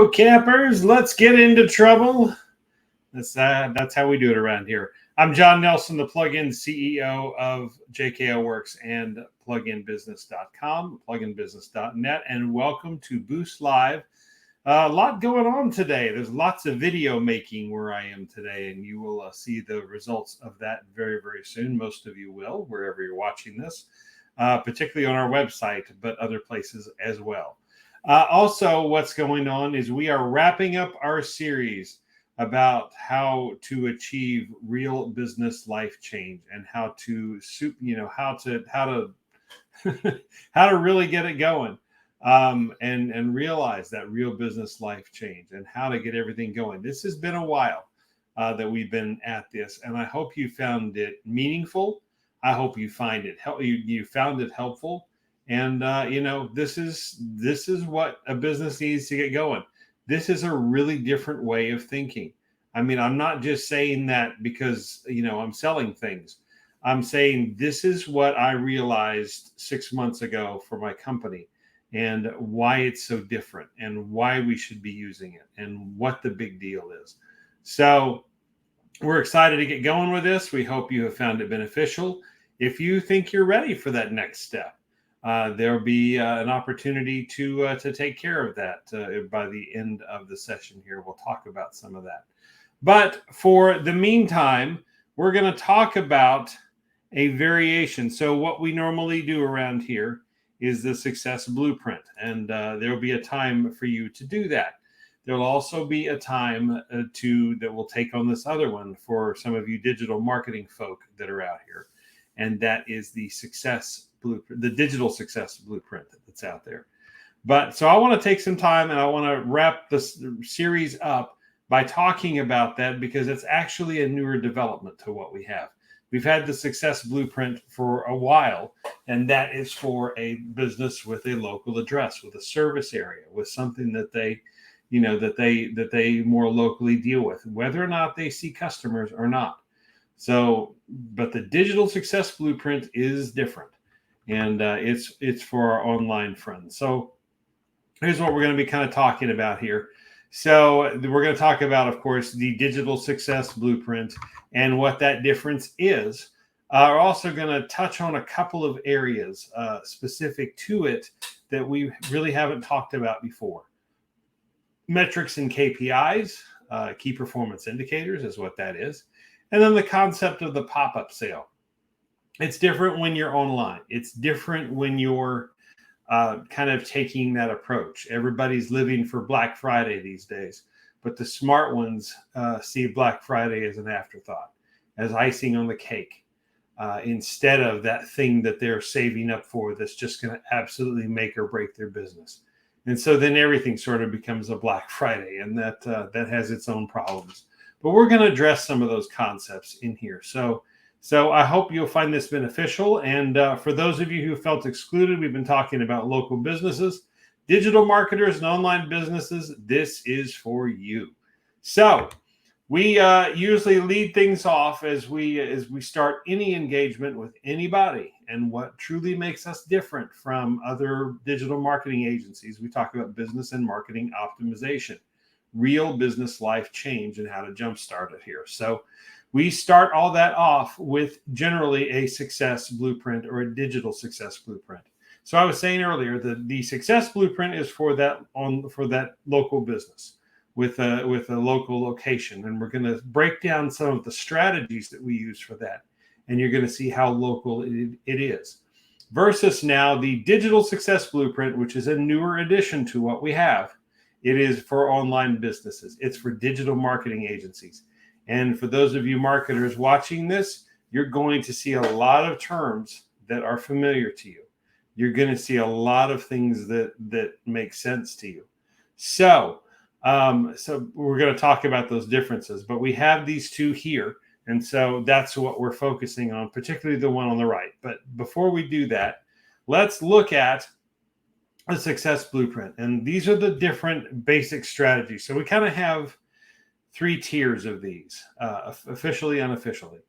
go, campers. Let's get into trouble. That's how we do it around here. I'm John Nelson, the plugin CEO of JKO Works and pluginbusiness.com, pluginbusiness.net, and welcome to Boost Live. A lot going on today. There's lots of video making where I am today, and you will see the results of that very, very soon. Most of you will, wherever you're watching this, particularly on our website, but other places as well. Also, what's going on is we are wrapping up our series about how to achieve real business life change and how to how to really get it going, and realize that real business life change and how to get everything going. This has been a while that we've been at this, and I hope you found it meaningful. I hope you find it you found it helpful. And this is what a business needs to get going. This is a really different way of thinking. I mean, I'm not just saying that because, I'm selling things. I'm saying this is what I realized 6 months ago for my company and why it's so different and why we should be using it and what the big deal is. So we're excited to get going with this. We hope you have found it beneficial. If you think you're ready for that next step, there'll be an opportunity to take care of that by the end of the session here. We'll talk about some of that. But for the meantime, we're going to talk about a variation. So what we normally do around here is the success blueprint, and there'll be a time for you to do that. There'll also be a time that we'll take on this other one for some of you digital marketing folk that are out here, and that is the success blueprint, the digital success blueprint that's out there. But so I want to take some time and I want to wrap this series up by talking about that because it's actually a newer development to what we have. We've had the success blueprint for a while, and that is for a business with a local address, with a service area, with something that they more locally deal with, whether or not they see customers or not. So, but the digital success blueprint is different. And it's for our online friends. So here's what we're going to be kind of talking about here. So we're going to talk about, of course, the digital success blueprint and what that difference is. We're also going to touch on a couple of areas specific to it that we really haven't talked about before. Metrics and KPIs, key performance indicators is what that is. And then the concept of the pop-up sale. It's different when you're online. It's different when you're kind of taking that approach. Everybody's living for Black Friday these days, but the smart ones see Black Friday as an afterthought, as icing on the cake, instead of that thing that they're saving up for that's just going to absolutely make or break their business. And so then everything sort of becomes a Black Friday, and that has its own problems. But we're going to address some of those concepts in here. So I hope you'll find this beneficial. And for those of you who felt excluded, we've been talking about local businesses, digital marketers, and online businesses. This is for you. So we usually lead things off as we start any engagement with anybody. And what truly makes us different from other digital marketing agencies, we talk about business and marketing optimization, real business life change, and how to jumpstart it here. So we start all that off with generally a success blueprint or a digital success blueprint. So I was saying earlier that the success blueprint is for that local business with a local location, and we're going to break down some of the strategies that we use for that, and you're going to see how local it is. Versus now the digital success blueprint, which is a newer addition to what we have. It is for online businesses. It's for digital marketing agencies. And for those of you marketers watching this, you're going to see a lot of terms that are familiar to you. You're going to see a lot of things that make sense to you. So we're going to talk about those differences, but we have these two here. And so that's what we're focusing on, particularly the one on the right. But before we do that, let's look at a success blueprint. And these are the different basic strategies. So we kind of have 3 tiers of these, officially, unofficially.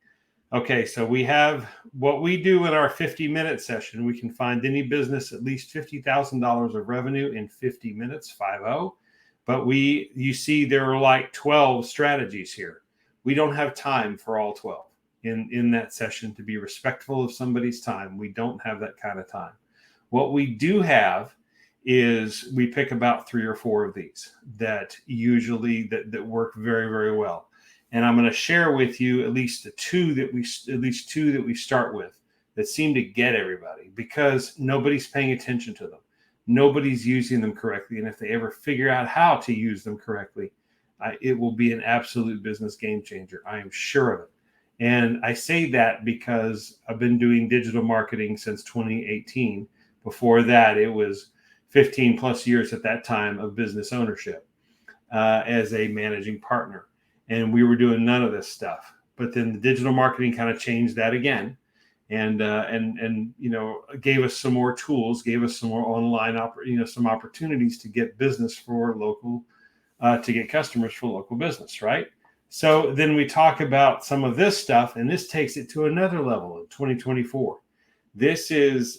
Okay, so we have what we do in our 50-minute session. We can find any business at least $50,000 of revenue in 50 minutes, 50. But you see, there are like 12 strategies here. We don't have time for all 12 in that session to be respectful of somebody's time. We don't have that kind of time. What we do have is we pick about 3 or 4 of these that usually that work very, very well. And I'm going to share with you at least two that we start with that seem to get everybody, because nobody's paying attention to them. Nobody's using them correctly. And if they ever figure out how to use them correctly, it will be an absolute business game changer. I am sure of it. And I say that because I've been doing digital marketing since 2018. Before that, it was 15 plus years at that time of business ownership as a managing partner. And we were doing none of this stuff. But then the digital marketing kind of changed that again, and gave us some more tools, gave us some more online some opportunities to get business for local, to get customers for local business, right? So then we talk about some of this stuff, and this takes it to another level in 2024.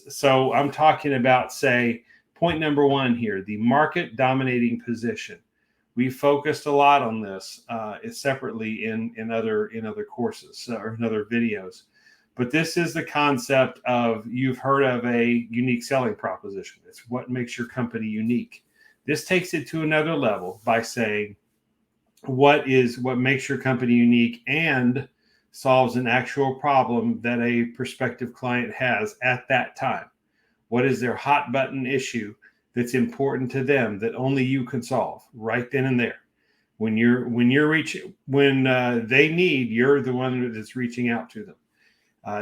So I'm talking about, say, point number 1 here, the market dominating position. We focused a lot on this separately in other courses or in other videos. But this is the concept of, you've heard of a unique selling proposition. It's what makes your company unique. This takes it to another level by saying what makes your company unique and solves an actual problem that a prospective client has at that time. What is their hot button issue that's important to them that only you can solve right then and there? When they need, you're the one that's reaching out to them,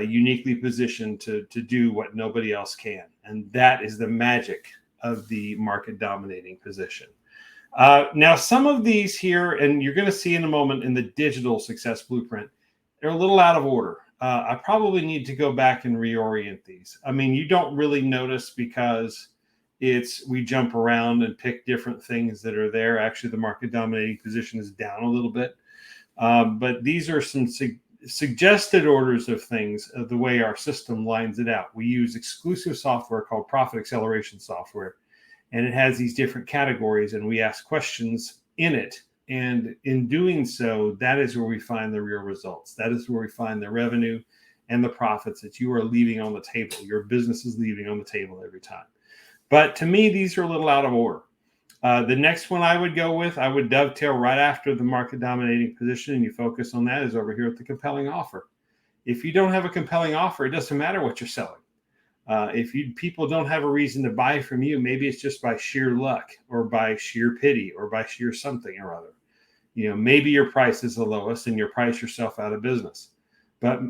uniquely positioned to do what nobody else can. And that is the magic of the market dominating position. Now, some of these here, and you're going to see in a moment in the digital success blueprint, they're a little out of order. I probably need to go back and reorient these. I mean, you don't really notice because we jump around and pick different things that are there. Actually, the market dominating position is down a little bit. But these are some suggested orders of things, of the way our system lines it out. We use exclusive software called Profit Acceleration software, and it has these different categories, and we ask questions in it. And in doing so, that is where we find the real results. That is where we find the revenue and the profits that you are leaving on the table. Your business is leaving on the table every time. But to me, these are a little out of order. The next one I would dovetail right after the market dominating position, and you focus on that, is over here at the compelling offer. If you don't have a compelling offer, it doesn't matter what you're selling. People don't have a reason to buy from you, maybe it's just by sheer luck or by sheer pity or by sheer something or other. Maybe your price is the lowest and you price yourself out of business.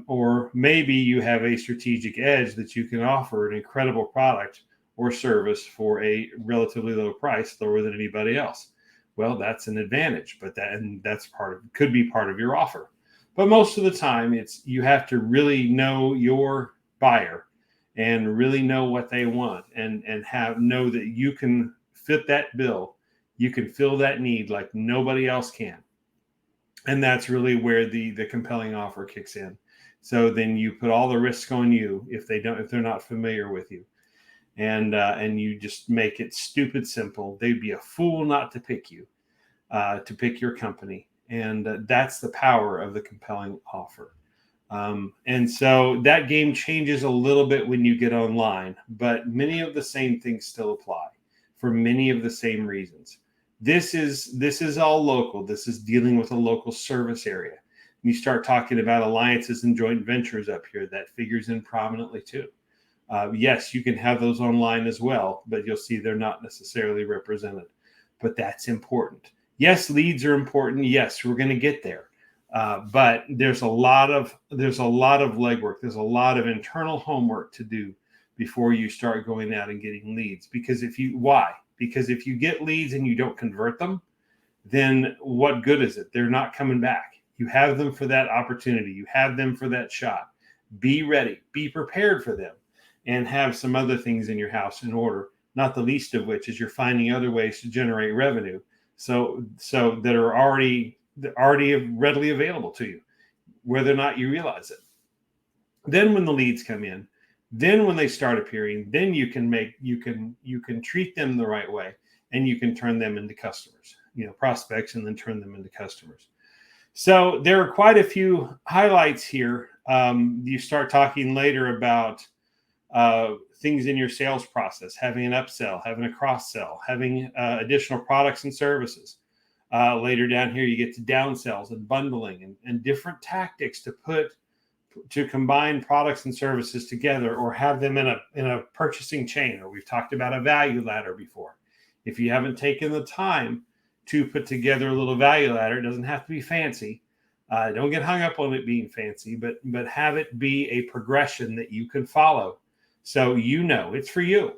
Or maybe you have a strategic edge that you can offer an incredible product or service for a relatively low price, lower than anybody else. Well, that's an advantage, but that's could be part of your offer. But most of the time, you have to really know your buyer and really know what they want, and know that you can fit that bill, you can fill that need like nobody else can. And that's really where the compelling offer kicks in. So then you put all the risk on you if they're not familiar with you. And you just make it stupid simple. They'd be a fool not to pick you, to pick your company. And that's the power of the compelling offer. And so that game changes a little bit when you get online, but many of the same things still apply for many of the same reasons. This is all local. This is dealing with a local service area. You start talking about alliances and joint ventures up here, that figures in prominently too. Yes, you can have those online as well, but you'll see they're not necessarily represented. But that's important. Yes, leads are important. Yes, we're going to get there. But there's a lot of legwork. There's a lot of internal homework to do before you start going out and getting leads. Because if you get leads and you don't convert them, then what good is it? They're not coming back. You have them for that opportunity. You have them for that shot. Be ready. Be prepared for them. And have some other things in your house in order, not the least of which is you're finding other ways to generate revenue. So that are already readily available to you, whether or not you realize it. Then when the leads come in, then when they start appearing, then you can treat them the right way and you can turn them into customers. prospects and then turn them into customers. So there are quite a few highlights here. You start talking later about things in your sales process, having an upsell, having a cross sell, having additional products and services. Later down here, you get to downsells and bundling and different tactics to combine products and services together, or have them in a purchasing chain. Or we've talked about a value ladder before. If you haven't taken the time to put together a little value ladder, it doesn't have to be fancy. Don't get hung up on it being fancy, but have it be a progression that you can follow. So it's for you.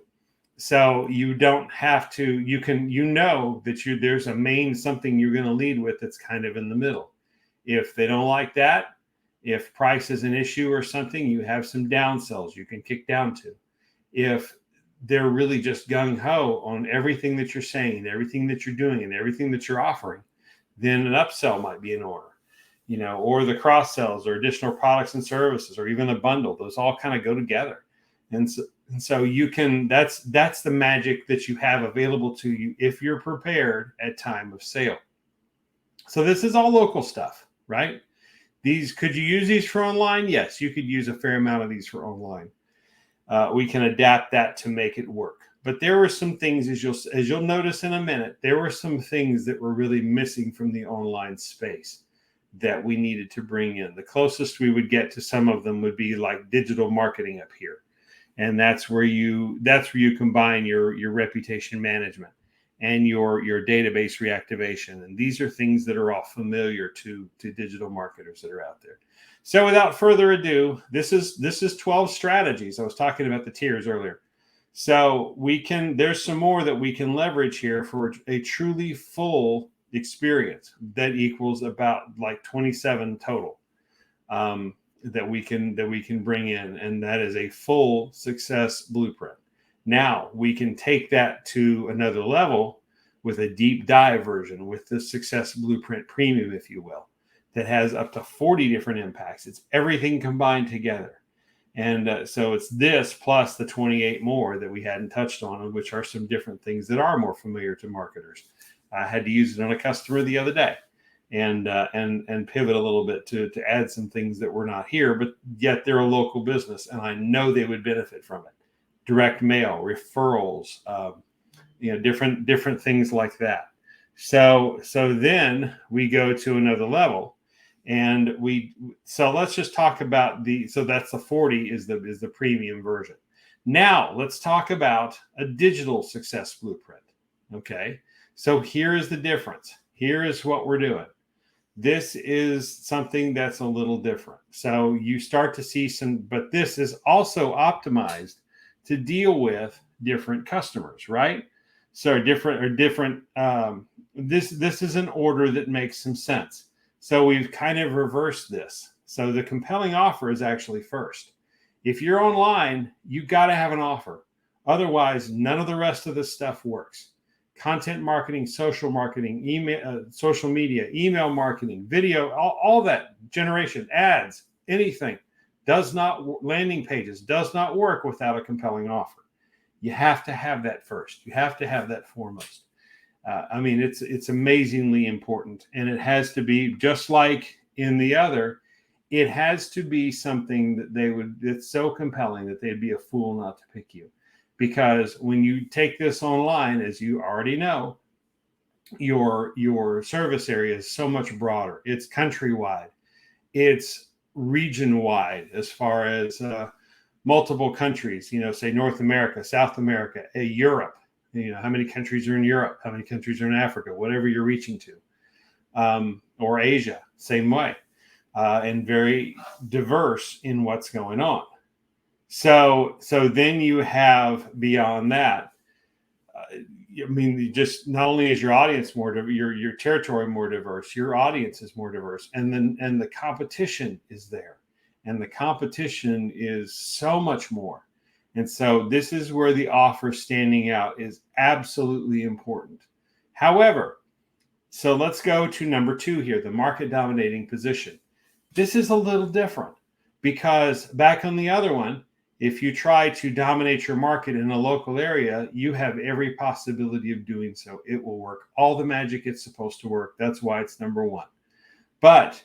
So you don't have to, that there's a main something you're going to lead with that's kind of in the middle. If they don't like that, if price is an issue or something, you have some downsells you can kick down to. If they're really just gung-ho on everything that you're saying, everything that you're doing, and everything that you're offering, then an upsell might be in order, or the cross sells or additional products and services, or even a bundle. Those all kind of go together. And so you can, that's the magic that you have available to you if you're prepared at time of sale. So this is all local stuff, right? Could you use these for online? Yes, you could use a fair amount of these for online. We can adapt that to make it work. But there were some things, as you'll notice in a minute, there were some things that were really missing from the online space that we needed to bring in. The closest we would get to some of them would be like digital marketing up here. And that's where you combine your reputation management and your database reactivation. And these are things that are all familiar to digital marketers that are out there. So without further ado, this is 12 strategies. I was talking about the tiers earlier. So there's some more that we can leverage here for a truly full experience that equals about like 27 total that we can bring in. And that is a full success blueprint. Now we can take that to another level with a deep dive version, with the Success Blueprint Premium, if you will, that has up to 40 different impacts. It's everything combined together. And so it's this plus the 28 more that we hadn't touched on, which are some different things that are more familiar to marketers. I had to use it on a customer the other day and pivot a little bit to add some things that were not here, but yet they're a local business and I know they would benefit from it. Direct mail, referrals, different things like that. So then we go to another level, and so let's just talk about so that's the 40 is the premium version. Now let's talk about a digital success blueprint. Okay, so here is the difference. Here is what we're doing. This is something that's a little different. So you start to see but this is also optimized to deal with different customers, right? So this is an order that makes some sense. So we've kind of reversed this. So the compelling offer is actually first. If you're online, you got to have an offer. Otherwise, none of the rest of this stuff works. Content marketing, social marketing, email, social media, email marketing, video, all that generation, ads, anything landing pages does not work without a compelling offer. You have to have that first. You have to have that foremost. It's amazingly important, and it has to be just like in the other. It has to be something that it's so compelling that they'd be a fool not to pick you, because when you take this online, as you already know, your service area is so much broader. It's countrywide. It's region-wide as far as multiple countries, say North America, South America, Europe. How many countries are in Europe? How many countries are in Africa? Whatever you're reaching to. Or Asia, same way. And very diverse in what's going on. So then you have beyond that, just not only is your audience more your territory more diverse, your audience is more diverse, and the competition is there, and the competition is so much more. And so this is where the offer standing out is absolutely important. However, so let's go to number 2 here, the market dominating position. This is a little different because back on the other one, If you try to dominate your market in a local area, you have every possibility of doing so. It will work all the magic it's supposed to work. That's why it's number one. But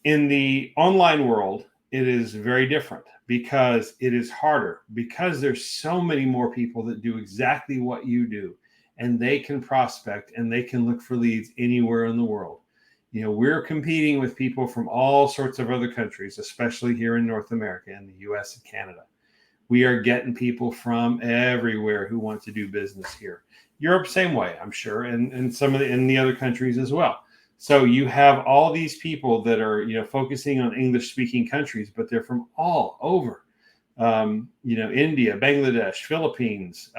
in the online world, it is very different because it is harder, because there's so many more people that do exactly what you do, and they can prospect and they can look for leads anywhere in the world. You know, we're competing with people from all sorts of other countries, especially here in North America and the US and Canada. We are getting people from everywhere who want to do business here. Europe, same way, I'm sure, and some of in the other countries as well. So you have all these people that are, you know, focusing on English-speaking countries, but they're from all over. You know, India, Bangladesh, Philippines,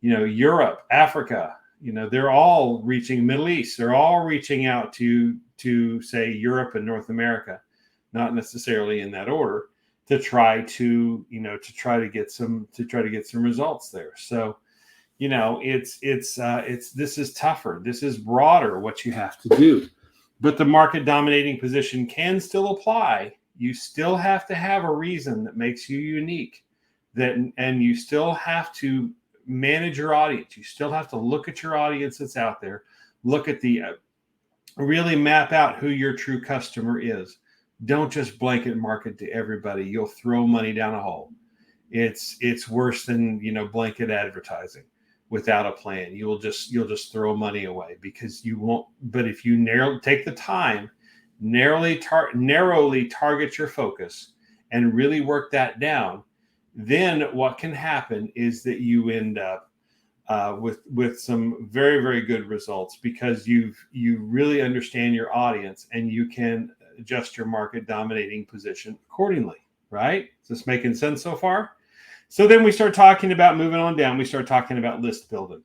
you know, Europe, Africa. You know, they're all reaching Middle East. They're all reaching out to say Europe and North America, not necessarily in that order, to try to, you know, to try to get some results there. So, you know, it's this is tougher. This is broader what you have to do, but the market dominating position can still apply. You still have to have a reason that makes you unique, and you still have to manage your audience. You still have to look at your audience that's out there, look at the really map out who your true customer is. Don't just blanket market to everybody. You'll throw money down a hole. It's worse than, you know, blanket advertising without a plan. You'll just throw money away because you won't. But if you take the time, narrowly target your focus and really work that down, then what can happen is that you end up with some very, very good results because you really understand your audience and you can adjust your market dominating position accordingly, right? Is this making sense so far? So then we start talking about moving on down. We start talking about list building.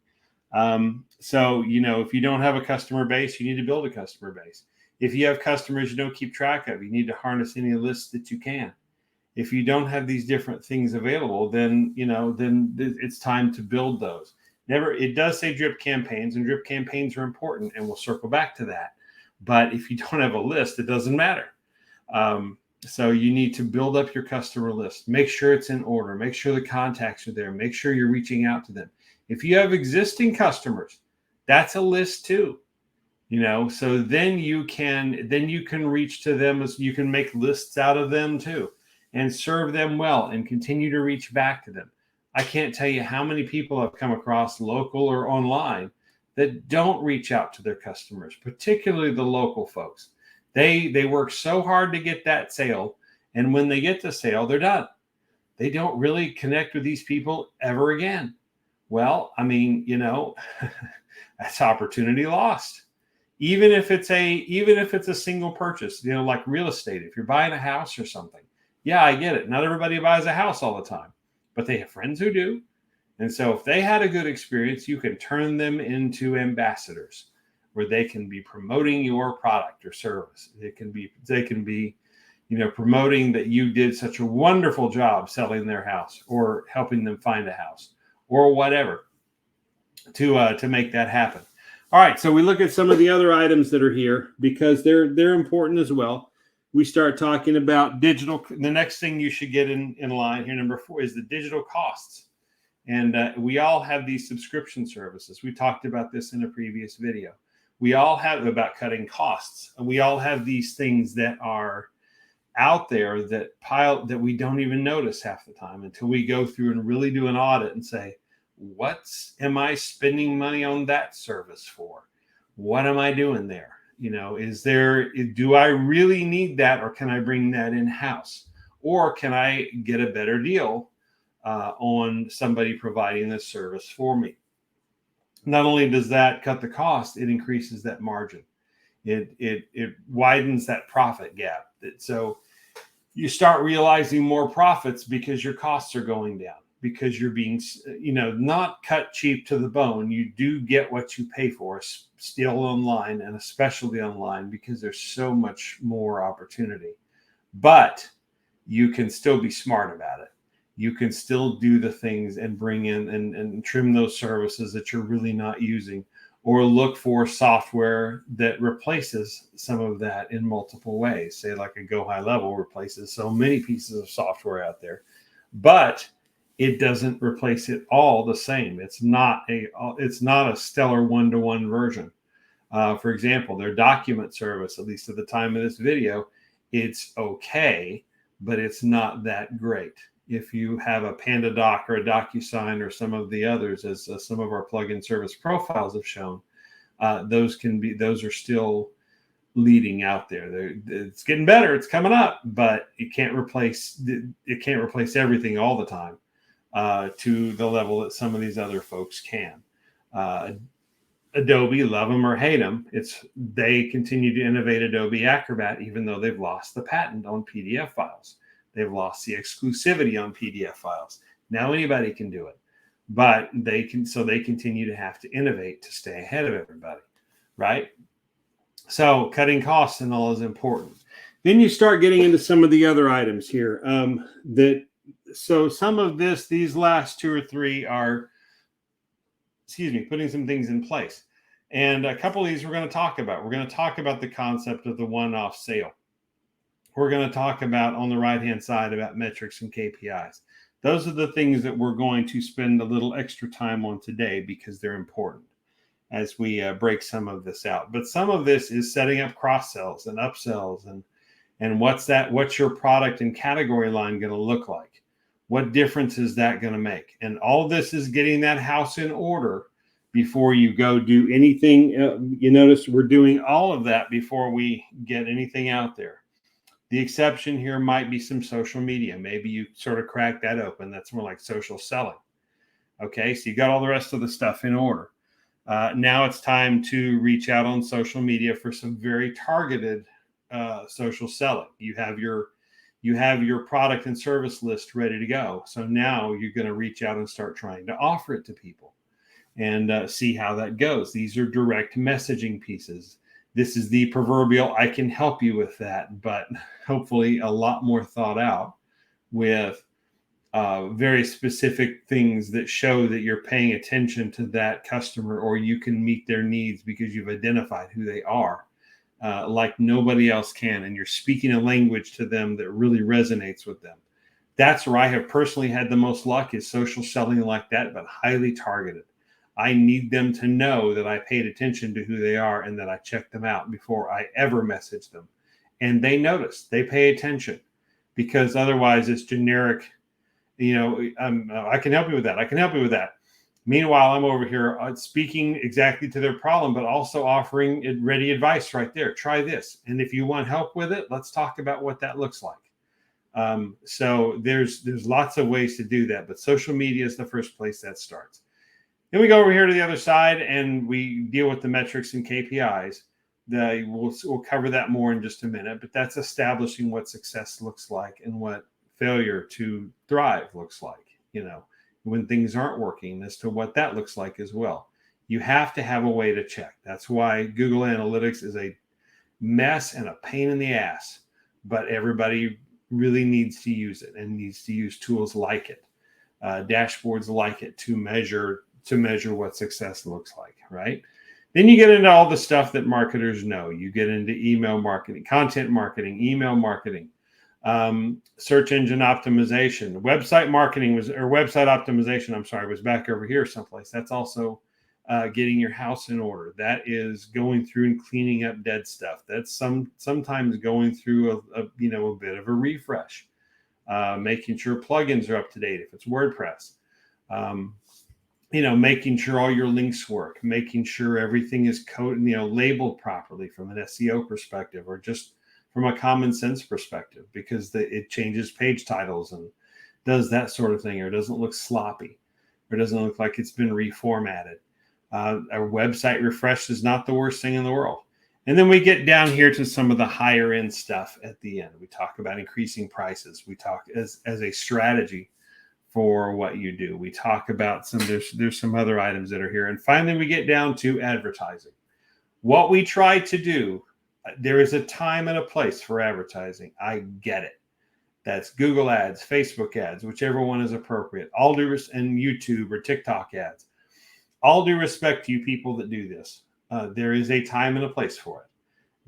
So, you know, if you don't have a customer base, you need to build a customer base. If you have customers you don't keep track of, you need to harness any lists that you can. If you don't have these different things available, then, you know, then it's time to build those. It does say drip campaigns, and drip campaigns are important, and we'll circle back to that. But if you don't have a list, it doesn't matter. So you need to build up your customer list. Make sure it's in order. Make sure the contacts are there. Make sure you're reaching out to them. If you have existing customers, that's a list too. You know, so then you can reach to them, as you can make lists out of them too, and serve them well and continue to reach back to them. I can't tell you how many people I've come across, local or online, that don't reach out to their customers, particularly the local folks. They work so hard to get that sale, and when they get the sale, they're done. They don't really connect with these people ever again. Well, I mean, you know, that's opportunity lost. Even if it's a single purchase, you know, like real estate. If you're buying a house or something, yeah, I get it. Not everybody buys a house all the time, but they have friends who do. And so if they had a good experience, you can turn them into ambassadors where they can be promoting your product or service. They can be, you know, promoting that you did such a wonderful job selling their house or helping them find a house or whatever to make that happen. All right, so we look at some of the other items that are here because they're important as well. We start talking about digital. The next thing you should get in line here, number 4, is the digital costs. And we all have these subscription services. We talked about this in a previous video. We all have about cutting costs. We all have these things that are out there that we don't even notice half the time until we go through and really do an audit and say, am I spending money on that service for? What am I doing there? You know, do I really need that, or can I bring that in-house? Or can I get a better deal on somebody providing this service for me? Not only does that cut the cost, it increases that margin. It widens that profit gap. So you start realizing more profits because your costs are going down, because you're being, you know, not cut cheap to the bone. You do get what you pay for, still online, and especially online, because there's so much more opportunity. But you can still be smart about it. You can still do the things and bring in and trim those services that you're really not using, or look for software that replaces some of that in multiple ways. Say like a Go High Level replaces so many pieces of software out there. but it doesn't replace it all the same. It's not a stellar one-to-one version. For example, their document service, at least at the time of this video, it's okay, but it's not that great. If you have a PandaDoc or a DocuSign or some of the others, as some of our plugin service profiles have shown, those are still leading out there. It's getting better, it's coming up, but it can't replace everything all the time to the level that some of these other folks can. Adobe, love them or hate them, they continue to innovate Adobe Acrobat, even though they've lost the patent on PDF files. They've lost the exclusivity on PDF files. Now anybody can do it, but they continue to have to innovate to stay ahead of everybody, right? So cutting costs and all is important. Then you start getting into some of the other items here. So some of these last two or three are, putting some things in place. And a couple of these we're going to talk about. We're going to talk about the concept of the one-off sale. We're going to talk about, on the right-hand side, about metrics and KPIs. Those are the things that we're going to spend a little extra time on today because they're important as we break some of this out. But some of this is setting up cross-sells and upsells and what's your product and category line going to look like? What difference is that going to make? And all of this is getting that house in order before you go do anything. You notice we're doing all of that before we get anything out there. The exception here might be some social media. Maybe you sort of crack that open. That's more like social selling. Okay, so you got all the rest of the stuff in order. Now it's time to reach out on social media for some very targeted social selling. You have your product and service list ready to go. So now you're going to reach out and start trying to offer it to people and see how that goes. These are direct messaging pieces. This is the proverbial, I can help you with that, but hopefully a lot more thought out with very specific things that show that you're paying attention to that customer, or you can meet their needs because you've identified who they are like nobody else can. And you're speaking a language to them that really resonates with them. That's where I have personally had the most luck, is social selling like that, but highly targeted. I need them to know that I paid attention to who they are and that I checked them out before I ever message them. And they notice, they pay attention, because otherwise it's generic. I can help you with that. I can help you with that. Meanwhile, I'm over here speaking exactly to their problem, but also offering ready advice right there. Try this. And if you want help with it, let's talk about what that looks like. So there's lots of ways to do that, but social media is the first place that starts. Then we go over here to the other side and we deal with the metrics and KPIs. We'll cover that more in just a minute, but that's establishing what success looks like and what failure to thrive looks like, when things aren't working, as to what that looks like as well. You have to have a way to check. That's why Google Analytics is a mess and a pain in the ass, but everybody really needs to use it and needs to use tools like it, dashboards like it, to measure what success looks like, right? Then you get into all the stuff that marketers know. You get into email marketing, content marketing, email marketing, search engine optimization, website optimization, was back over here someplace. That's also getting your house in order. That is going through and cleaning up dead stuff. That's sometimes going through a bit of a refresh, making sure plugins are up to date if it's WordPress. Making sure all your links work, making sure everything is labeled properly from an SEO perspective, or just from a common sense perspective, because it changes page titles and does that sort of thing, or doesn't look sloppy, or doesn't look like it's been reformatted. A website refresh is not the worst thing in the world. And then we get down here to some of the higher end stuff at the end. We talk about increasing prices. We talk as a strategy for what you do. We talk about there's some other items that are here. And finally, we get down to advertising. What we try to do, there is a time and a place for advertising. I get it. That's Google ads, Facebook ads, whichever one is appropriate. And YouTube or TikTok ads. All due respect to you people that do this. There is a time and a place for it.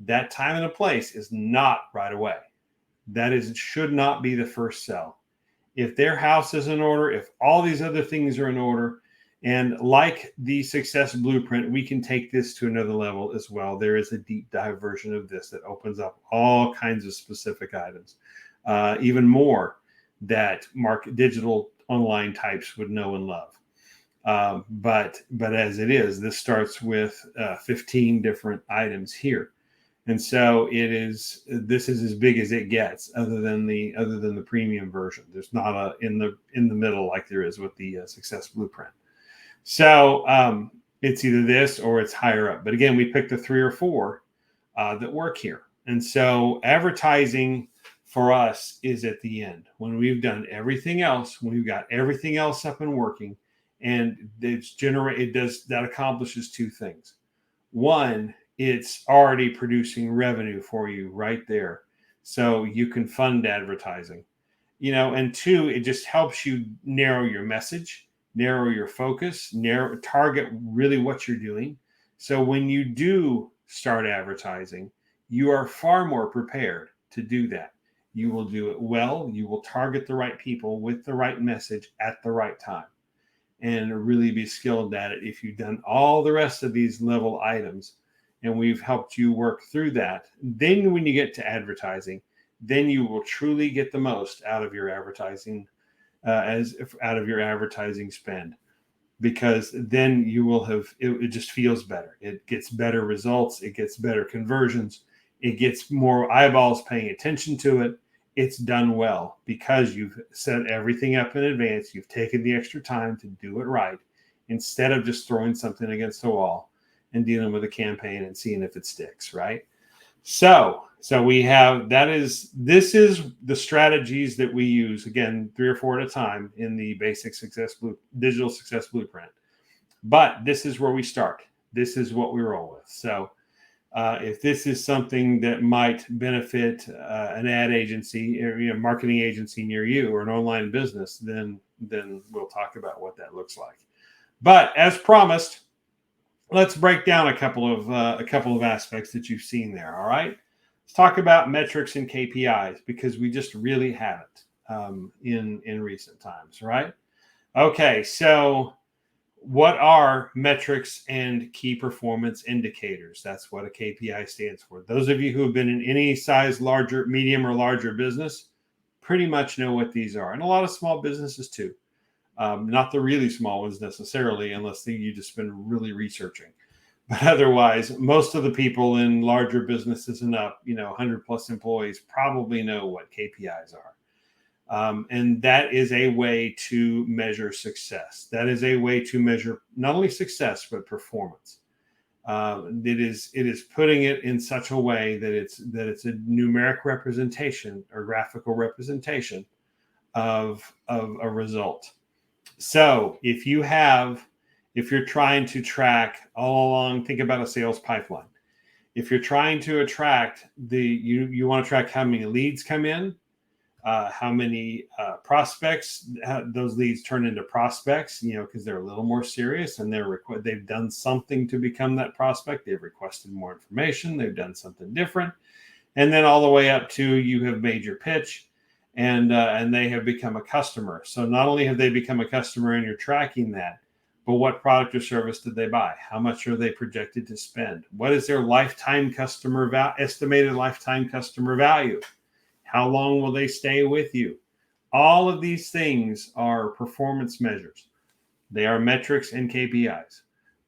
That time and a place is not right away. Should not be the first sell. if their house is in order, if all these other things are in order, and like the success blueprint, we can take this to another level as well. There is a deep dive version of this that opens up all kinds of specific items, even more that digital online types would know and love. But as it is, this starts with 15 different items here. And so this is as big as it gets, other than the premium version. There's not a in the middle like there is with the Success Blueprint. So it's either this or it's higher up. But again, we picked the 3 or 4 that work here. And so advertising for us is at the end when we've done everything else, when we've got everything else up and working, and that accomplishes 2 things. One, it's already producing revenue for you right there, so you can fund advertising, and 2, it just helps you narrow your message, narrow your focus, target really what you're doing. So when you do start advertising, you are far more prepared to do that. You will do it well. You will target the right people with the right message at the right time, and really be skilled at it. If you've done all the rest of these level items and we've helped you work through that, then when you get to advertising, then you will truly get the most out of your advertising, out of your advertising spend, because then you will have, it just feels better. It gets better results. It gets better conversions. It gets more eyeballs paying attention to it. It's done well because you've set everything up in advance. You've taken the extra time to do it right, instead of just throwing something against the wall and dealing with a campaign and seeing if it sticks, right? So we have, this is the strategies that we use, again, 3 or 4 at a time in the basic digital success blueprint. But this is where we start. This is what we roll with. So if this is something that might benefit an ad agency or marketing agency near you, or an online business, then we'll talk about what that looks like. But as promised, let's break down a couple of aspects that you've seen there. All right, let's talk about metrics and KPIs, because we just really haven't in recent times, right? Okay, so what are metrics and key performance indicators? That's what a KPI stands for. Those of you who have been in any size, larger, medium, or larger business, pretty much know what these are. And a lot of small businesses too. Not the really small ones necessarily, unless you've just been really researching. But otherwise, most of the people in larger businesses and up, 100 plus employees, probably know what KPIs are. And that is a way to measure success. That is a way to measure not only success, but performance. It is putting it in such a way that it's a numeric representation or graphical representation of a result. So if you're trying to track all along, think about a sales pipeline. If you're trying to attract you want to track how many leads come in, how many prospects those leads turn into prospects, because they're a little more serious and they've done something to become that prospect. They've requested more information. They've done something different. And then all the way up to you have made your pitch and they have become a customer. So not only have they become a customer and you're tracking that, but what product or service did they buy? How much are they projected to spend? What is their estimated lifetime customer value? How long will they stay with you? All of these things are performance measures. They are metrics and KPIs.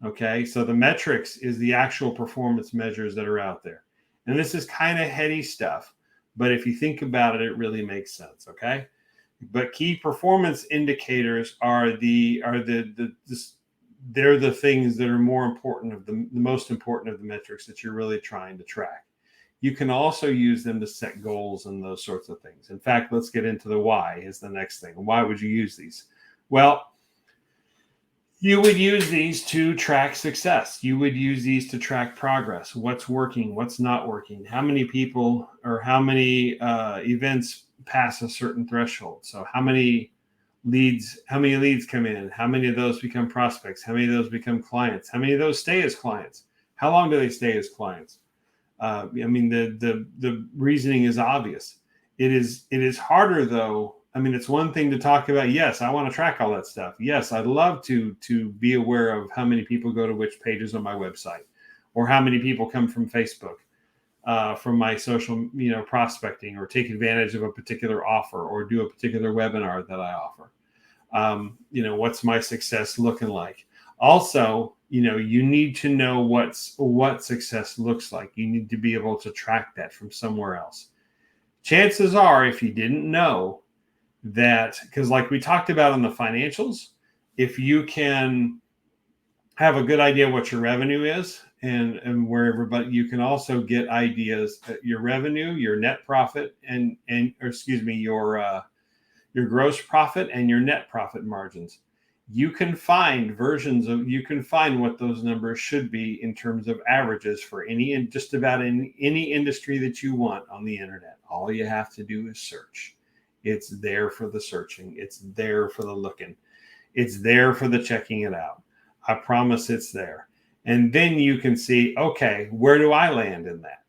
Okay, so the metrics is the actual performance measures that are out there. And this is kind of heady stuff, but if you think about it, it really makes sense. Okay, but key performance indicators are they're the things that are more important the most important of the metrics that you're really trying to track. You can also use them to set goals and those sorts of things. In fact, let's get into the why is the next thing. Why would you use these? Well, you would use these to track success. You would use these to track progress. What's working, what's not working, how many people or how many events pass a certain threshold. So how many leads come in, how many of those become prospects, how many of those become clients, how many of those stay as clients, how long do they stay as clients? The reasoning is obvious. It is harder though I mean, it's one thing to talk about, yes, I want to track all that stuff. Yes, I'd love to be aware of how many people go to which pages on my website, or how many people come from Facebook, from my social, prospecting, or take advantage of a particular offer, or do a particular webinar that I offer. What's my success looking like? Also, you need to know what success looks like. You need to be able to track that from somewhere else. Chances are, if you didn't know that, because like we talked about on the financials, if you can have a good idea what your revenue is, and where everybody, you can also get ideas that your revenue, your net profit, your gross profit and your net profit margins. You can find what those numbers should be in terms of averages for just about any industry that you want on the internet. All you have to do is search. It's there for the searching. It's there for the looking. It's there for the checking it out. I promise it's there. And then you can see, okay, where do I land in that?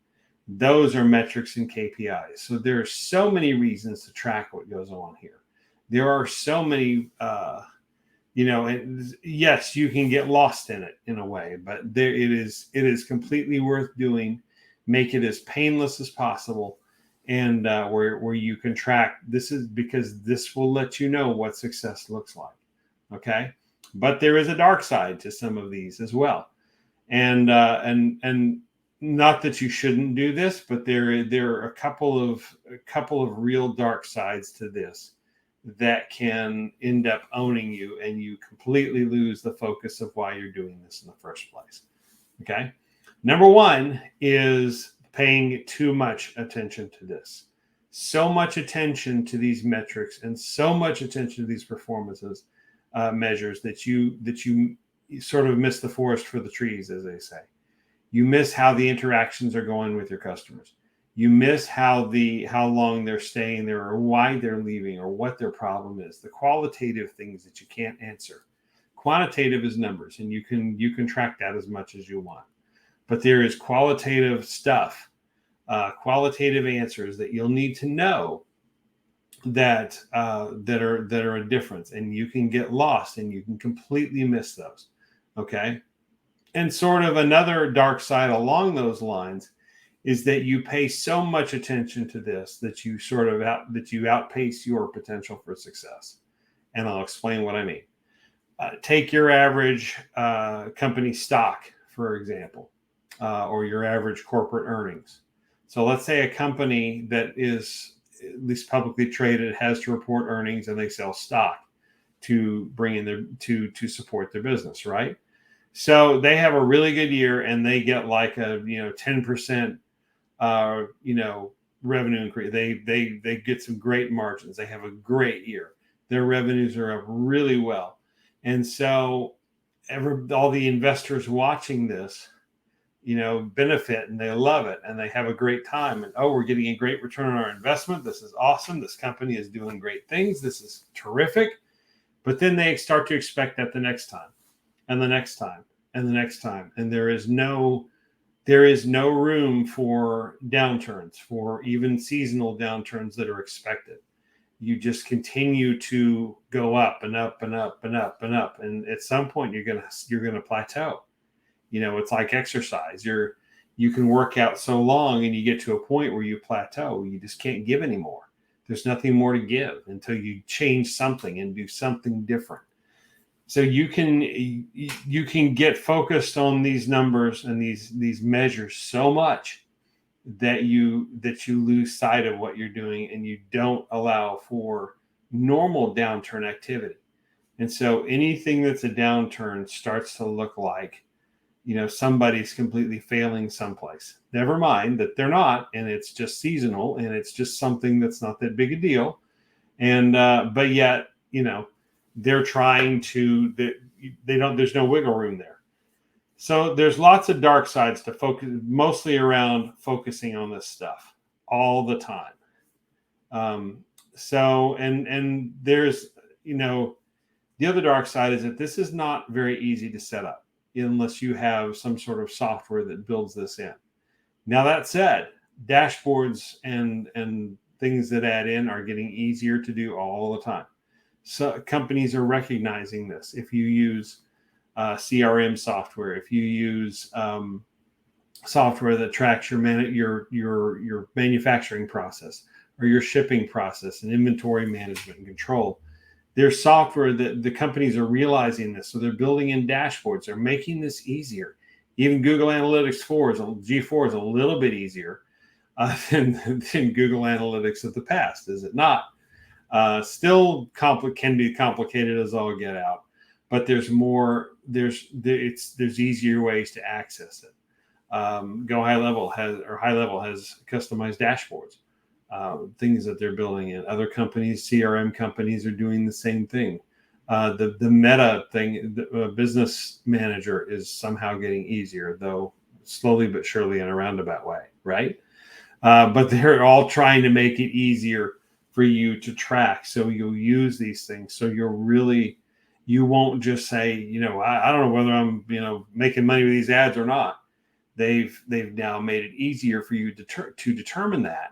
Those are metrics and KPIs. So there are so many reasons to track what goes on here. There are so many, yes, you can get lost in it in a way, but it is completely worth doing. Make it as painless as possible, and where you can track. This is because this will let you know what success looks like. Okay, but there is a dark side to some of these as well, and not that you shouldn't do this, but there are a couple of real dark sides to this that can end up owning you, and you completely lose the focus of why you're doing this in the first place. Okay. Number one is paying too much attention to this. So much attention to these metrics, and so much attention to these performances measures, that you sort of miss the forest for the trees, as they say. You miss how the interactions are going with your customers. You miss how long they're staying there, or why they're leaving, or what their problem is. The qualitative things that you can't answer. Quantitative is numbers, and you can track that as much as you want. But there is qualitative stuff, qualitative answers that you'll need to know that are a difference, and you can get lost, and you can completely miss those. Okay, and sort of another dark side along those lines is that you pay so much attention to this that you outpace your potential for success. And I'll explain what I mean. Take your average company stock, for example, or your average corporate earnings. So let's say a company that is at least publicly traded has to report earnings, and they sell stock to bring in to support their business, right? So they have a really good year, and they get like a 10% revenue increase. They get some great margins. They have a great year. Their revenues are up really well. And so all the investors watching this, benefit, and they love it, and they have a great time. And, we're getting a great return on our investment. This is awesome. This company is doing great things. This is terrific. But then they start to expect that the next time, and the next time, and the next time. And there is no room for downturns, for even seasonal downturns that are expected. You just continue to go up and up and up and up and up, and at some point you're gonna plateau. It's like exercise. You can work out so long, and you get to a point where you plateau. You just can't give anymore. There's nothing more to give until you change something and do something different. So you can get focused on these numbers and these measures so much that you lose sight of what you're doing, and you don't allow for normal downturn activity. And so anything that's a downturn starts to look like, somebody's completely failing someplace. Never mind that they're not, and it's just seasonal, and it's just something that's not that big a deal. And but yet, they're trying to, there's no wiggle room there. So there's lots of dark sides to focus, mostly around focusing on this stuff all the time. So there's, the other dark side is that this is not very easy to set up unless you have some sort of software that builds this in. Now, that said, dashboards and things that add in are getting easier to do all the time. So companies are recognizing this. If you use CRM software, if you use software that tracks your manufacturing process or your shipping process and inventory management and control, there's software that the companies are realizing this. So they're building in dashboards. They're making this easier. Even Google Analytics 4 G4 is a little bit easier than Google Analytics of the past, is it not? Still can be complicated as all get out, but there's easier ways to access it. High Level has customized dashboards, things that they're building in. Other companies, CRM companies, are doing the same thing. The Meta thing, the Business Manager, is somehow getting easier, though slowly but surely in a roundabout way, right? But they're all trying to make it easier for you to track. So you'll use these things. So you won't just say, I don't know whether I'm, making money with these ads or not. They've now made it easier for you to determine that.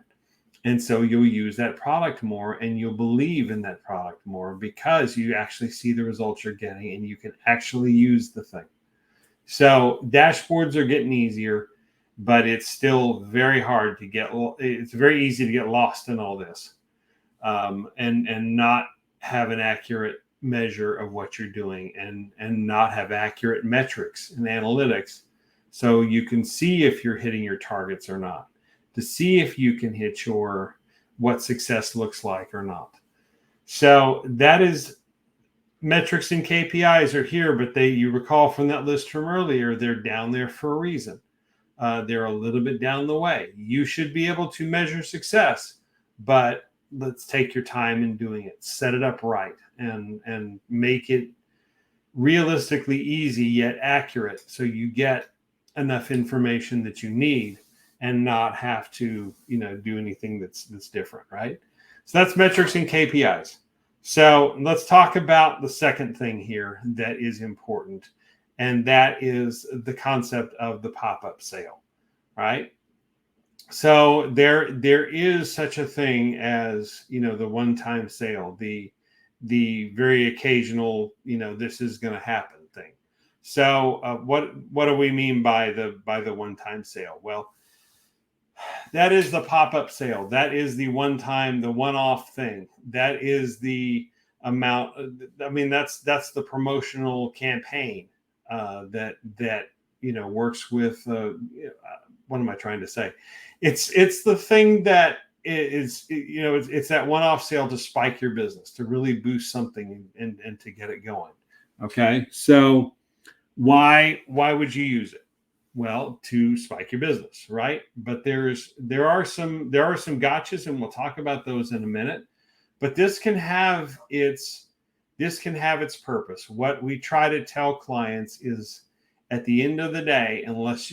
And so you'll use that product more, and you'll believe in that product more because you actually see the results you're getting and you can actually use the thing. So dashboards are getting easier, but it's still very hard to it's very easy to get lost in all this, and not have an accurate measure of what you're doing and not have accurate metrics and analytics. So you can see if you're hitting your targets or not, to see if you can hit what success looks like or not. So that is, metrics and KPIs are here, but you recall from that list from earlier, they're down there for a reason. They're a little bit down the way. You should be able to measure success, but let's take your time in doing it. Set it up right and make it realistically easy yet accurate, so you get enough information that you need and not have to, do anything that's different, right? So that's metrics and KPIs. So let's talk about the second thing here that is important, and that is the concept of the pop-up sale, right? So there is such a thing as, the one-time sale, the very occasional, this is going to happen thing. So what do we mean by the one-time sale? Well, that is the pop-up sale. That is the one-off thing. That is the amount. That's the promotional campaign that works with. What am I trying to say? It's the thing that is, it's that one-off sale to spike your business, to really boost something and to get it going. Okay, so why would you use it? Well, to spike your business, right? But there are some gotchas, and we'll talk about those in a minute. But this can have its purpose. What we try to tell clients is, at the end of the day, unless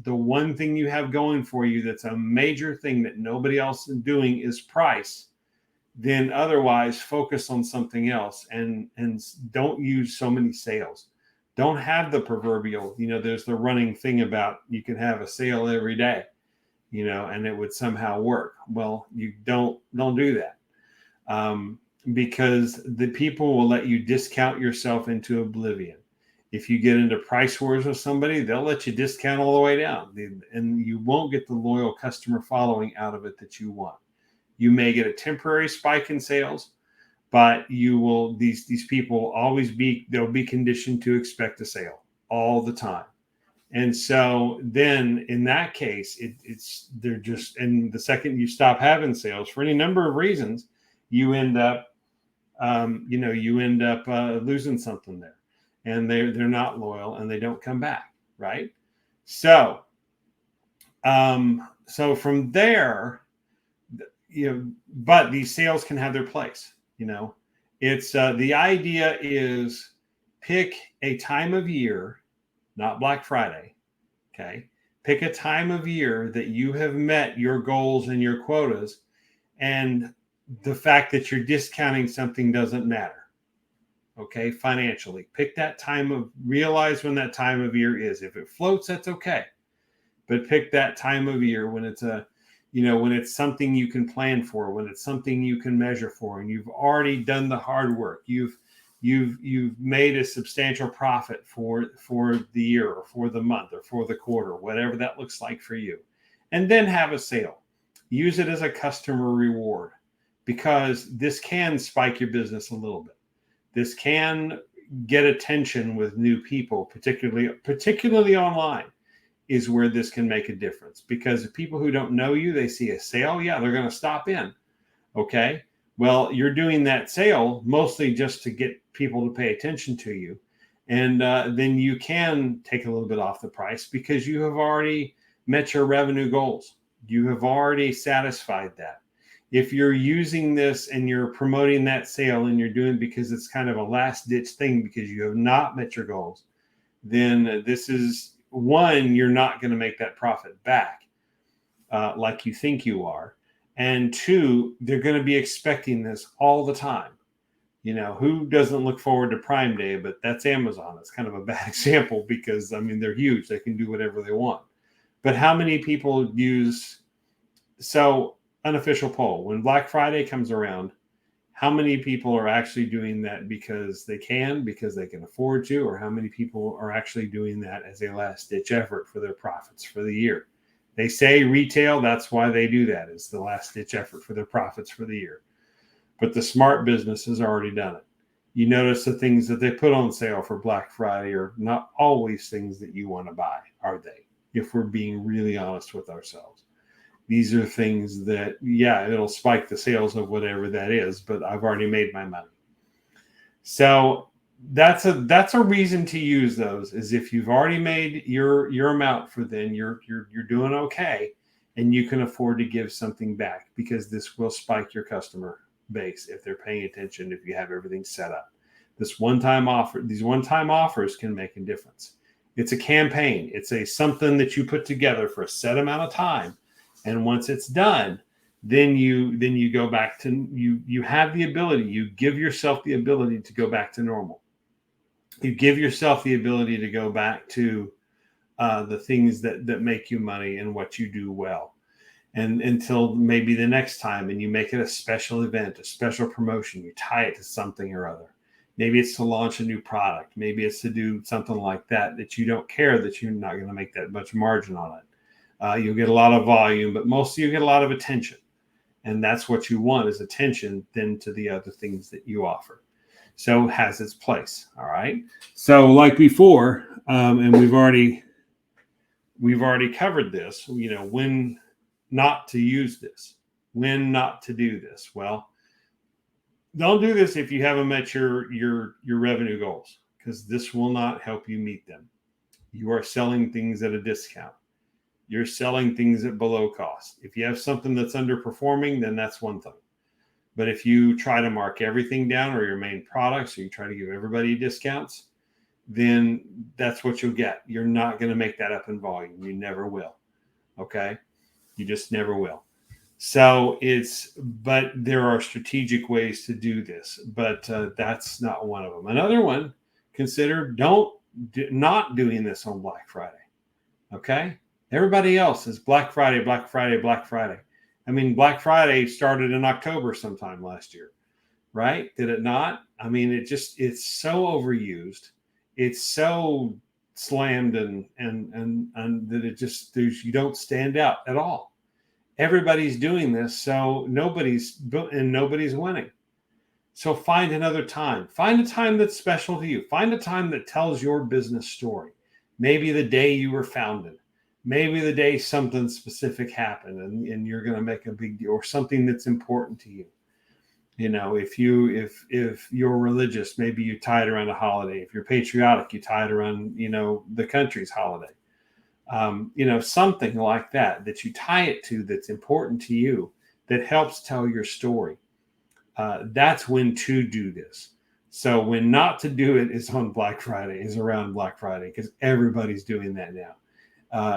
the one thing you have going for you that's a major thing that nobody else is doing is price, then otherwise focus on something else and don't use so many sales. Don't have the proverbial, there's the running thing about you can have a sale every day, and it would somehow work. Well, you don't do that, because the people will let you discount yourself into oblivion. If you get into price wars with somebody, they'll let you discount all the way down, and you won't get the loyal customer following out of it that you want. You may get a temporary spike in sales, but these people will always they'll be conditioned to expect a sale all the time. And so then in that case, and the second you stop having sales for any number of reasons, you end up losing something there, and they're not loyal and they don't come back, right? So from there, but these sales can have their place. It's the idea is, pick a time of year, not Black Friday. Okay. Pick a time of year that you have met your goals and your quotas, and the fact that you're discounting something doesn't matter. Okay. Financially, pick that realize when that time of year is. If it floats, that's okay. But pick that time of year when it's when it's something you can plan for, when it's something you can measure for, and you've already done the hard work, you've made a substantial profit for the year or for the month or for the quarter, whatever that looks like for you, and then have a sale. Use it as a customer reward, because this can spike your business a little bit. This can get attention with new people, particularly online, is where this can make a difference. Because if people who don't know you, they see a sale, yeah, they're going to stop in. Okay, well, you're doing that sale mostly just to get people to pay attention to you. And then you can take a little bit off the price because you have already met your revenue goals. You have already satisfied that. If you're using this and you're promoting that sale and you're doing it because it's kind of a last ditch thing because you have not met your goals, then this is one, you're not going to make that profit back like you think you are. And two, they're going to be expecting this all the time. Who doesn't look forward to Prime Day? But that's Amazon. It's kind of a bad example because, they're huge. They can do whatever they want. But how many people use, so unofficial poll, when Black Friday comes around, how many people are actually doing that because they can afford to, or how many people are actually doing that as a last ditch effort for their profits for the year? They say retail, that's why they do that, is the last ditch effort for their profits for the year. But the smart business has already done it. You notice the things that they put on sale for Black Friday are not always things that you want to buy, are they? If we're being really honest with ourselves. These are things that, yeah, it'll spike the sales of whatever that is, but I've already made my money. So that's a reason to use those, is if you've already made your amount for then, you're doing okay, and you can afford to give something back, because this will spike your customer base if they're paying attention, if you have everything set up. These one-time offers can make a difference. It's a campaign. It's something that you put together for a set amount of time. And once it's done, then you go back to, you have the ability, you give yourself the ability to go back to normal. You give yourself the ability to go back to the things that make you money and what you do well. And until maybe the next time, and you make it a special event, a special promotion, you tie it to something or other. Maybe it's to launch a new product. Maybe it's to do something like that you don't care that you're not going to make that much margin on it. You'll get a lot of volume, but mostly you get a lot of attention. And that's what you want, is attention then to the other things that you offer. So it has its place. All right. So like before, and we've already covered this, when not to use this, when not to do this. Well, don't do this if you haven't met your revenue goals, because this will not help you meet them. You are selling things at a discount. You're selling things at below cost. If you have something that's underperforming, then that's one thing. But if you try to mark everything down, or your main products, or you try to give everybody discounts, then that's what you'll get. You're not going to make that up in volume. You never will. Okay? You just never will. So but there are strategic ways to do this, but that's not one of them. Another one, consider not doing this on Black Friday. Okay? Everybody else is Black Friday, Black Friday, Black Friday. Black Friday started in October sometime last year, right? Did it not? It's so overused. It's so slammed and that you don't stand out at all. Everybody's doing this, so nobody's winning. So find another time. Find a time that's special to you. Find a time that tells your business story. Maybe the day you were founded. Maybe the day something specific happened and you're going to make a big deal, or something that's important to you. If you're religious, maybe you tie it around a holiday. If you're patriotic, you tie it around, the country's holiday. Something like that you tie it to, that's important to you, that helps tell your story. That's when to do this. So when not to do it is on Black Friday, is around Black Friday, because everybody's doing that now.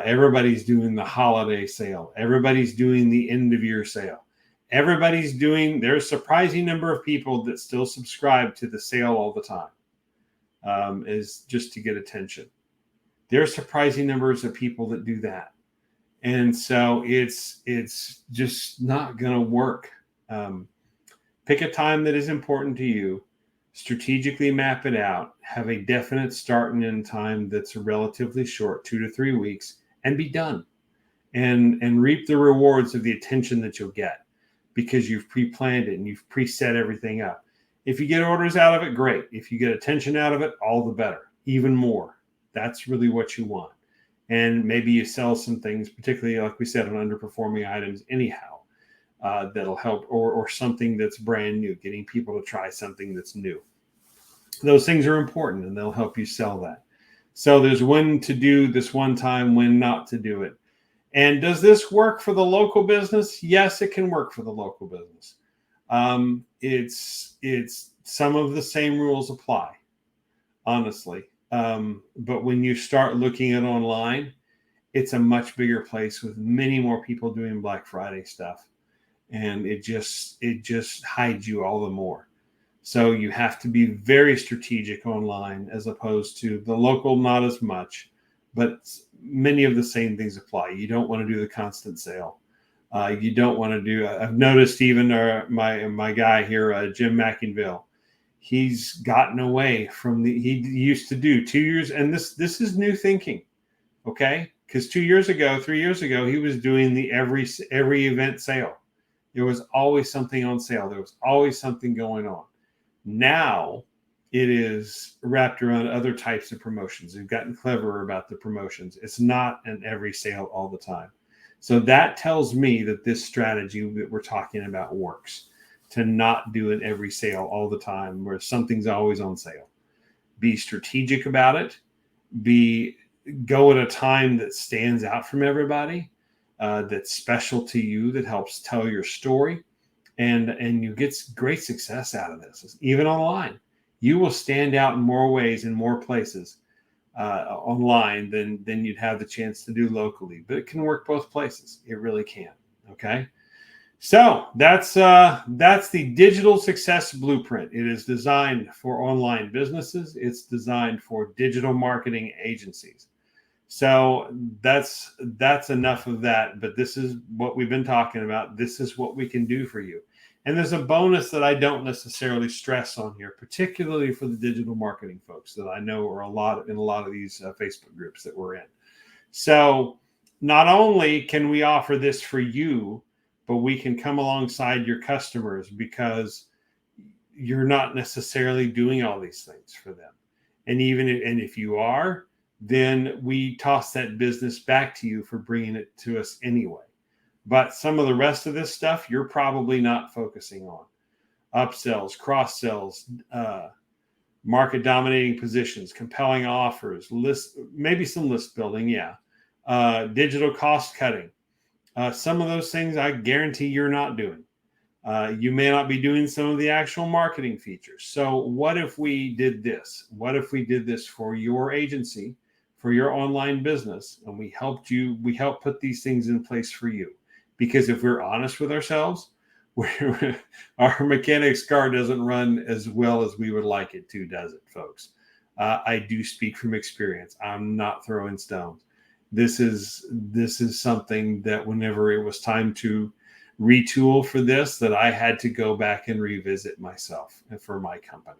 Everybody's doing the holiday sale. Everybody's doing the end of year sale. There's a surprising number of people that still subscribe to the sale all the time, is just to get attention. There are surprising numbers of people that do that. And so it's just not going to work. Pick a time that is important to you, strategically map it out, have a definite start and end time that's relatively short, 2 to 3 weeks, and be done. And reap the rewards of the attention that you'll get because you've pre-planned it and you've preset everything up. If you get orders out of it, great. If you get attention out of it, all the better, even more. That's really what you want. And maybe you sell some things, particularly like we said, on underperforming items anyhow, that'll help, or something that's brand new, getting people to try something that's new. Those things are important and they'll help you sell that. So there's when to do this one time, when not to do it. And does this work for the local business? Yes, it can work for the local business. It's some of the same rules apply, honestly. But when you start looking at online, it's a much bigger place with many more people doing Black Friday stuff. And it just hides you all the more. So you have to be very strategic online as opposed to the local, not as much, but many of the same things apply. You don't want to do the constant sale. You don't want to do, I've noticed even my guy here, Jim McInville, he's gotten away from he used to do 2 years. And this is new thinking. Okay. Because 3 years ago, he was doing the every event sale. There was always something on sale. There was always something going on. Now it is wrapped around other types of promotions. They've gotten cleverer about the promotions. It's not an every sale all the time. So that tells me that this strategy that we're talking about works, to not do an every sale all the time where something's always on sale. Be strategic about it. Go at a time that stands out from everybody, that's special to you, that helps tell your story. And you get great success out of this, even online. You will stand out in more ways, in more places online than you'd have the chance to do locally. But it can work both places. It really can. Okay. So that's the digital success blueprint. It is designed for online businesses. It's designed for digital marketing agencies. So that's enough of that. But this is what we've been talking about. This is what we can do for you. And there's a bonus that I don't necessarily stress on here, particularly for the digital marketing folks that I know are in a lot of these Facebook groups that we're in. So not only can we offer this for you, but we can come alongside your customers because you're not necessarily doing all these things for them. And if you are, then we toss that business back to you for bringing it to us anyway. But some of the rest of this stuff, you're probably not focusing on. Upsells, cross-sells, market dominating positions, compelling offers, maybe some list building, digital cost cutting. Some of those things I guarantee you're not doing. You may not be doing some of the actual marketing features. So what if we did this? What if we did this for your agency, for your online business, and we helped put these things in place for you? Because if we're honest with ourselves, our mechanics car doesn't run as well as we would like it to, does it, folks? I do speak from experience. I'm not throwing stones. This is something that whenever it was time to retool for this, that I had to go back and revisit myself for my company,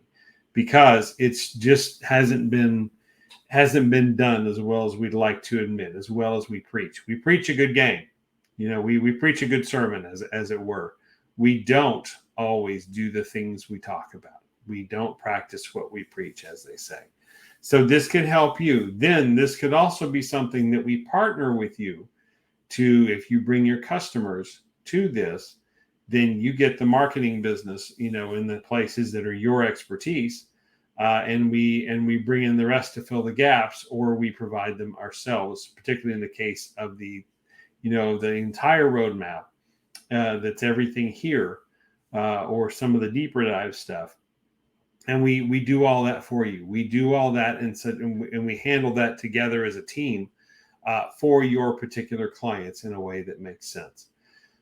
because it's just hasn't been done as well as we'd like to admit, as well as we preach. We preach a good game. We preach a good sermon, as it were. We don't always do the things we talk about. We don't practice what we preach, as they say. So this could help you. Then this could also be something that we partner with you to, if you bring your customers to this, then you get the marketing business, in the places that are your expertise. And we bring in the rest to fill the gaps, or we provide them ourselves, particularly in the case of the entire roadmap, that's everything here, or some of the deeper dive stuff. And we do all that for you. We do all that, and we handle that together as a team for your particular clients in a way that makes sense.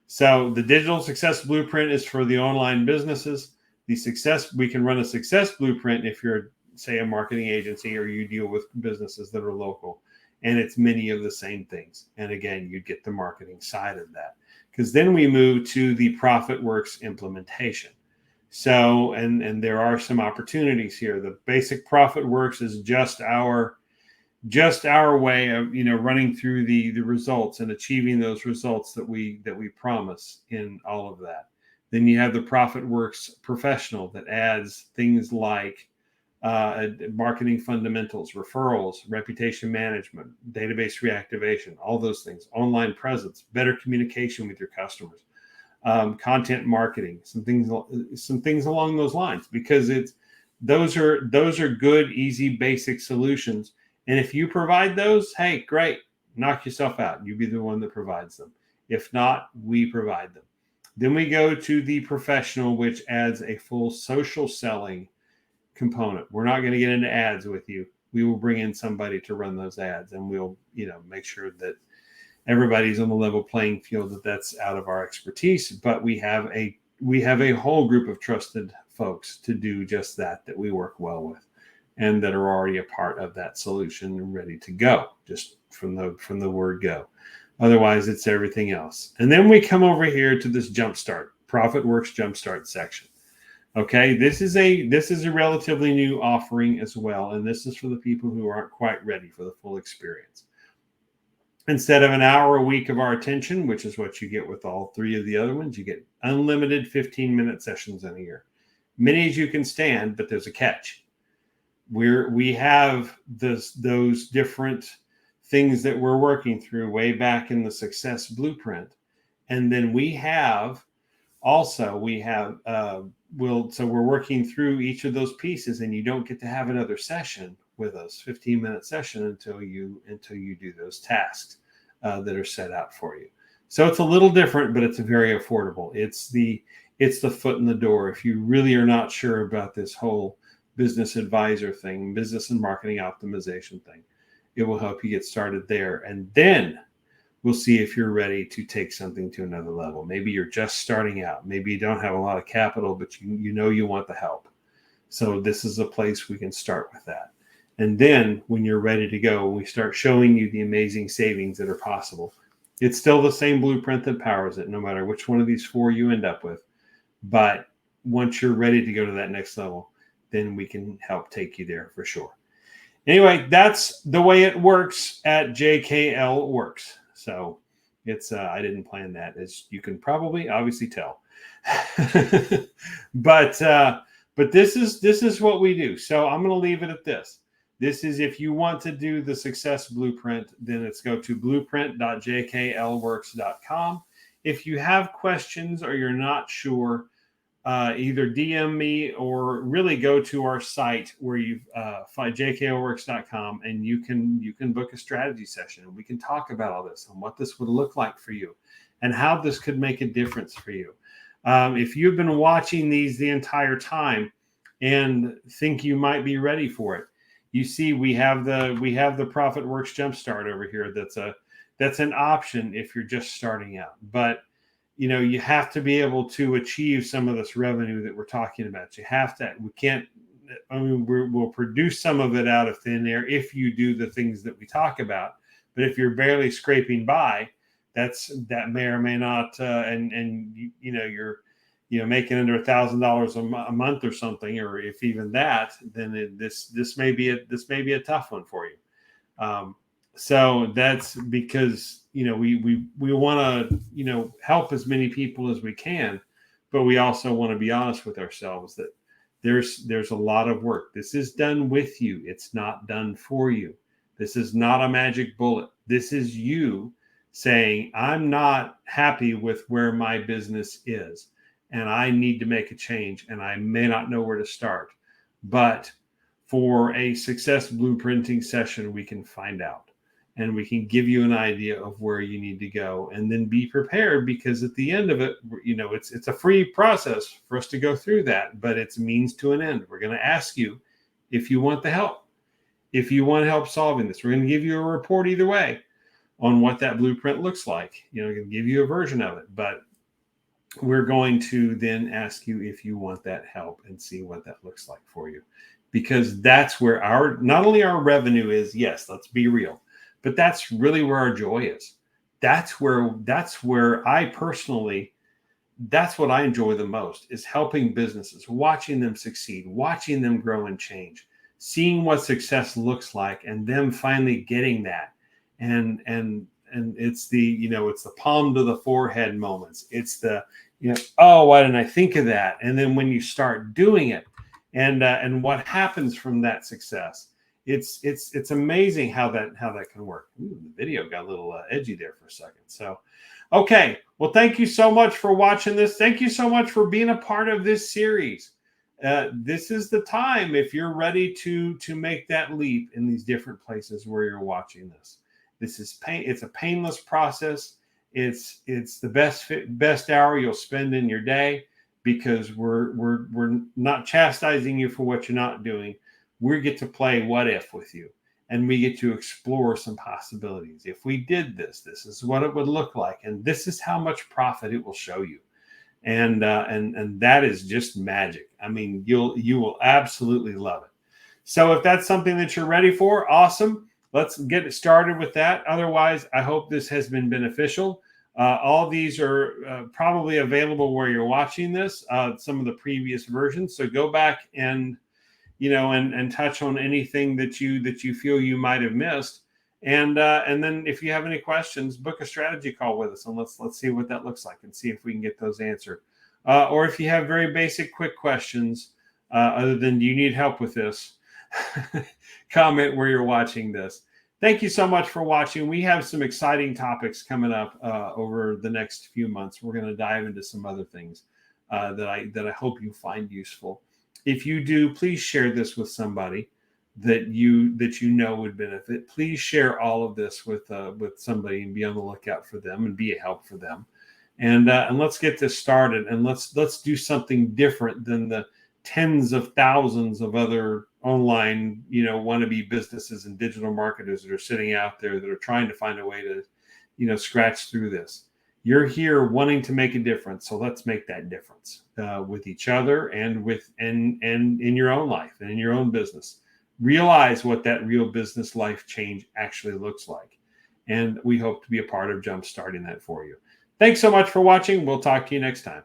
So the digital success blueprint is for the online businesses. We can run a success blueprint if you're, say, a marketing agency, or you deal with businesses that are local. and it's many of the same things. And again, you'd get the marketing side of that, because then we move to the ProfitWorks implementation. So, and there are some opportunities here. The basic ProfitWorks is just our way of, running through the results and achieving those results that we promise in all of that. Then you have the ProfitWorks Professional that adds things like marketing fundamentals, referrals, reputation management, database reactivation, all those things, online presence, better communication with your customers, content marketing, some things along those lines, because those are good, easy, basic solutions. And if you provide those, hey, great, knock yourself out. You be the one that provides them. If not, we provide them. Then we go to the Professional, which adds a full social selling component. We're not going to get into ads with you. We will bring in somebody to run those ads, and we'll, make sure that everybody's on the level playing field, that's out of our expertise. But we have a whole group of trusted folks to do just that we work well with, and that are already a part of that solution and ready to go, just from the word go. Otherwise, it's everything else. And then we come over here to this Jumpstart, ProfitWorks Jumpstart section. Okay, this is a relatively new offering as well, and this is for the people who aren't quite ready for the full experience. Instead of an hour a week of our attention, which is what you get with all three of the other ones, you get unlimited 15-minute sessions in a year. Many as you can stand, but there's a catch. We have those different things that we're working through way back in the Success Blueprint. And then we're working through each of those pieces, and you don't get to have another session with us, 15-minute session, until you do those tasks that are set out for you. So it's a little different, but it's very affordable. It's the foot in the door. If you really are not sure about this whole business advisor thing, business and marketing optimization thing, it will help you get started there. And then we'll see if you're ready to take something to another level. Maybe you're just starting out. Maybe you don't have a lot of capital, but you want the help. So this is a place we can start with that. And then when you're ready to go, we start showing you the amazing savings that are possible. It's still the same blueprint that powers it, no matter which one of these four you end up with. But once you're ready to go to that next level, then we can help take you there for sure. Anyway, that's the way it works at JKL Works. So it's I didn't plan that, as you can probably obviously tell. but this is what we do. So I'm going to leave it at this. This is, if you want to do the Success Blueprint, then let's go to blueprint.jklworks.com. If you have questions or you're not sure, either DM me or really go to our site where you find jklworks.com, and you can book a strategy session, and we can talk about all this and what this would look like for you and how this could make a difference for you. If you've been watching these the entire time and think you might be ready for it, you see we have the ProfitWorks Jumpstart over here. That's an option if you're just starting out, but you have to be able to achieve some of this revenue that we're talking about. We'll produce some of it out of thin air if you do the things that we talk about. But if you're barely scraping by, that may or may not, you're making under $1,000 a month or something, or if even that, then this may be a tough one for you. So that's because, we want to, help as many people as we can, but we also want to be honest with ourselves that there's a lot of work. This is done with you. It's not done for you. This is not a magic bullet. This is you saying, I'm not happy with where my business is, and I need to make a change, and I may not know where to start. But for a Success Blueprinting session, we can find out, and we can give you an idea of where you need to go, and then be prepared, because at the end of it, it's a free process for us to go through that, but it's a means to an end. We're going to ask you if you want the help, if you want help solving this. We're going to give you a report either way on what that blueprint looks like. We're going to give you a version of it, but we're going to then ask you if you want that help and see what that looks like for you, because that's where not only our revenue is, yes, let's be real, but that's really where our joy is. That's where I personally, that's what I enjoy the most, is helping businesses, watching them succeed, watching them grow and change, seeing what success looks like, and them finally getting that. And it's the, it's the palm to the forehead moments. It's the, oh, why didn't I think of that? And then when you start doing it, and what happens from that success, it's amazing how that can work. Ooh, the video got a little edgy there for a second. So, okay. Well, thank you so much for watching this. Thank you so much for being a part of this series. This is the time, if you're ready to make that leap in these different places where you're watching this. This is it's a painless process. It's the best hour you'll spend in your day, because we're not chastising you for what you're not doing. We get to play what if with you, and we get to explore some possibilities. If we did this, this is what it would look like, and this is how much profit it will show you. And that is just magic. I mean, you will absolutely love it. So if that's something that you're ready for, awesome. Let's get it started with that. Otherwise, I hope this has been beneficial. All these are probably available where you're watching this, some of the previous versions. So go back and touch on anything that you feel you might have missed. And then if you have any questions, book a strategy call with us, and let's see what that looks like and see if we can get those answered. Or if you have very basic, quick questions, other than, do you need help with this? Comment where you're watching this. Thank you so much for watching. We have some exciting topics coming up over the next few months. We're going to dive into some other things that I hope you find useful. If you do, please share this with somebody that you know would benefit. Please share all of this with somebody, and be on the lookout for them and be a help for them. And let's get this started, and let's do something different than the tens of thousands of other online, wannabe businesses and digital marketers that are sitting out there that are trying to find a way to, scratch through this. You're here wanting to make a difference, so let's make that difference with each other and in your own life and in your own business. Realize what that real business life change actually looks like, and we hope to be a part of jumpstarting that for you. Thanks so much for watching. We'll talk to you next time.